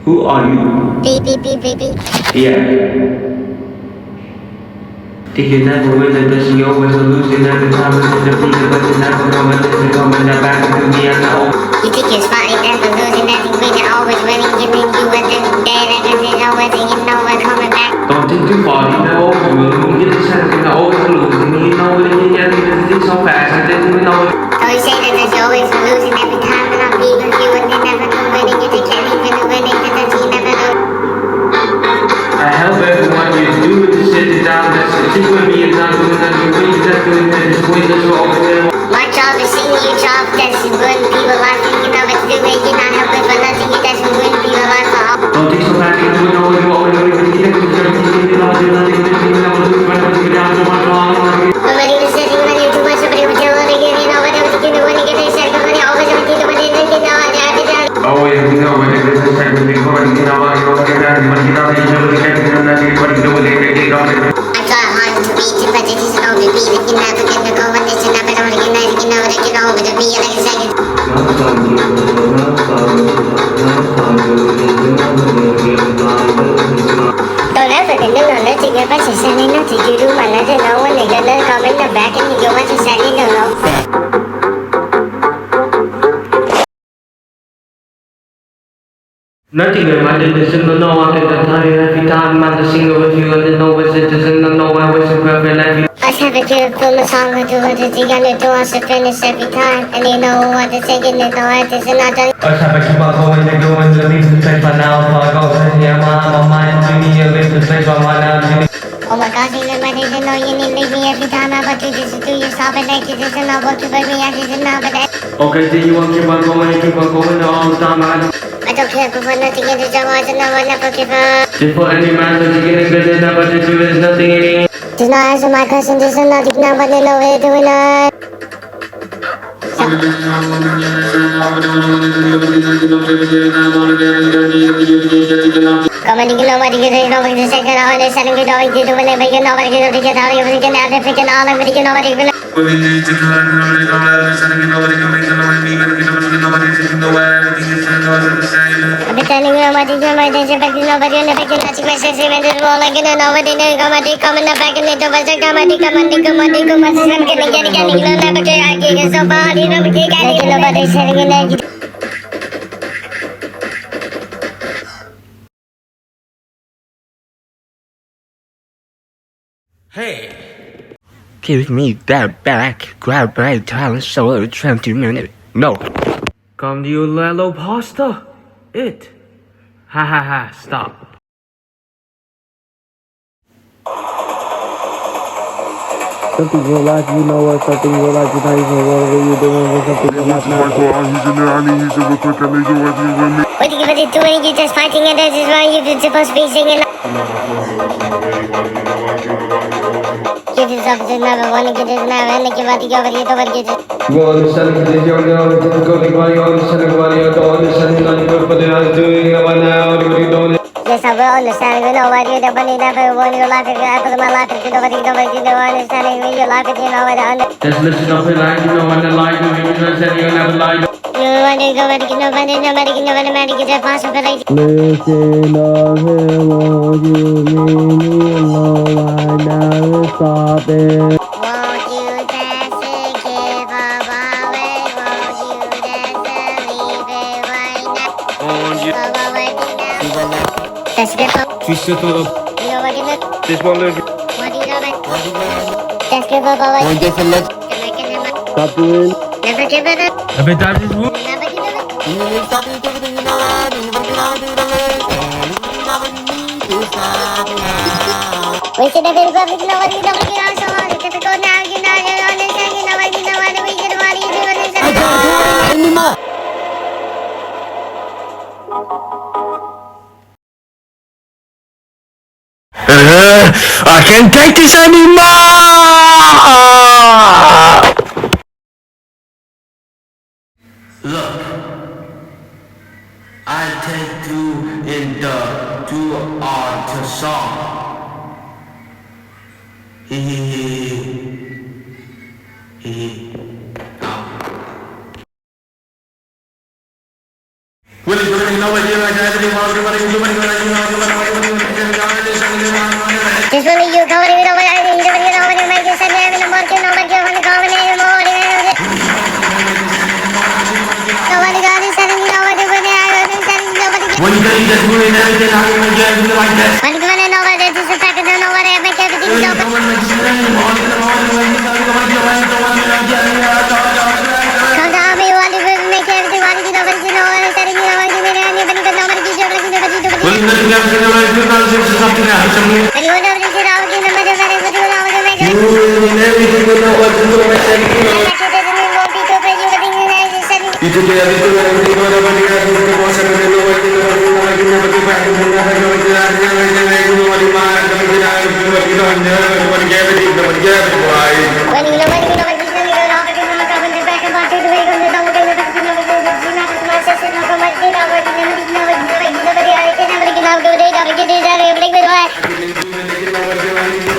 Who are you? Beep beep beep beep beep. Yeah. Think you never win it, but you always losing every time it's in the beat, but you never know when it's coming back to me and I always. You think you're smart and never losing, nothing winning, always winning, giving you a different day, like I did always, and you know we're coming back. Don't think too far, you know, you get the chance and always losing, you know what you get, you think so fast, and then you know. So you say that there's always losing every time when I'm beating you, and they never do winning, you think can't even do winning, because you never lose. I help everyone you do it to sit it down, that's the secret, me and not doing that, you really just doing that, it's pointless for always there. My job is seeing your job, that's when people laughing, you know it's doing, you're not helping for nothing, you that's when people laugh for all. Don't think so fast, you know you always know you get it, you know you nothing, you know what you want to get down to one long. Nobody was sitting when you're too much, somebody was telling you, you know what they was doing when you get this, and when you always have to do what they think, you know, and everything. Oh, yeah, you know what it is, it's like when they go and you know what you get down, you get down, you know what you get down, what you do with it, they go. I try hard to beat you, but it isn't over beat it. You're never gonna go and this and never gonna get nice. You know that you know over to be like a second. Don't ever get no nothing, you're about to send it nothing. You do my nothing, no one nigga, then come in the back and you want to send it no. Nothing in my decision, no, I can tell you every time I'm the single with you, and no was citizen, no, I was a perfect life. I have a good film, a song, I do what it's gonna do, I should finish every time. And you know what it's taking, it, no, it is not done. I have to keep on going, and going, let me take my now, fuck off, and yeah, my mind, Jimmy, you live to place on my now, Jimmy. Oh my gosh, you know what it is, no, you need to leave me every time I want you just to do yourself, and I just and I want to put me, I just know, but Okay, then you want to keep on going all the time, I don't care for nothing in the jungle, I don't know, I never give up. just for any man, so you get good enough, but to do is nothing in it. Just not answer my question, just nothing, no, but they know what they're doing, Comedy, you know what you know what you say, you know what you're saying, you know what you're doing, but you know what you're doing, you know what you're doing, you're freaking all over, you know what you're doing. I've been telling you what you're doing, but you know what you're doing, that's my sense, and it's all like you know what you're doing, comedy, coming back in the door, comedy, comedy, I'm getting, you know, never get, I get so bad, you know, you know what they're saying, you know. Hey! Give me that back. Grab my talent so 20 minutes. No. Come to you, Lalo Pasta? It. Ha ha ha, stop. Something in your life, you know what? Something in your life, you're not even what you're doing with something in your life now. He's in there, I need he's real quick, I need you with me. What are you doing? You're just fighting and this is why you're supposed to be singing. Get yourself to never want to get this now and give out the over you don't get it. You understand this, you know, difficult, you understand everybody, you don't understand nothing good for the house doing it right now, what are you doing? Yes, I will understand. You know what you're the money never want your life. If you have my life, if you know what you don't understand your life, if you know what I understand. Just listen up and like, you know, when the lie, you understand, you never lie. You want to go and get nobody, nobody, nobody, get a possibility. Listen up here, won't you leave me alone right now? Stop it. Won't you just give up our way? Won't you just leave it right now? Won't you? That's good. Twist it all up. You know what you mean? This one, look. What do you know? Just give up our way. Stop doing. Never give it up. Every time this move. Never give it up. We should have been perfect, you know what you know, you know, so hard. It's difficult now, you know, you understand, you know what you know, what do we get, what do you do, understand? I can't do it anymore. I can't take this anymore! Look, I take two in the two on to song. Hee hee hee hee. Really, you know Just only you cover it over, I think you know when you make it, and then the market, no one on the common name, more than nobody got it, and you know what you're going to have, and nobody got it. When you just do it, everything I can get like that. When you want to know what it is, the fact that I know what I make everything is open. Come down, me, what you will make everything, what you know, what you know, what I'm telling you, what you mean, and even if nobody gives you everything, nobody do it. Well, nothing else in the world, you can't say something else. When you know what you know, what you know, what you know, what you know, what you make it. Everything you know what to do, I said, you know. Like it doesn't mean more people, but you think you know, you said it. You took care of it, everything, nobody else, the boss, and the know what you know, what you never do back, and never know what you are, never know what you are, what you don't know, what you get, what you get, why. When you know what you know, what you know, you know, what you know, come in the back and back to the way, come the down, come the back, you know, what you know, what you know, what you know, come back, you know, what you know, what you know, what you know, what you know, what you know, what you know, what you know, what you know, what you know, what you know, what you know, what you know,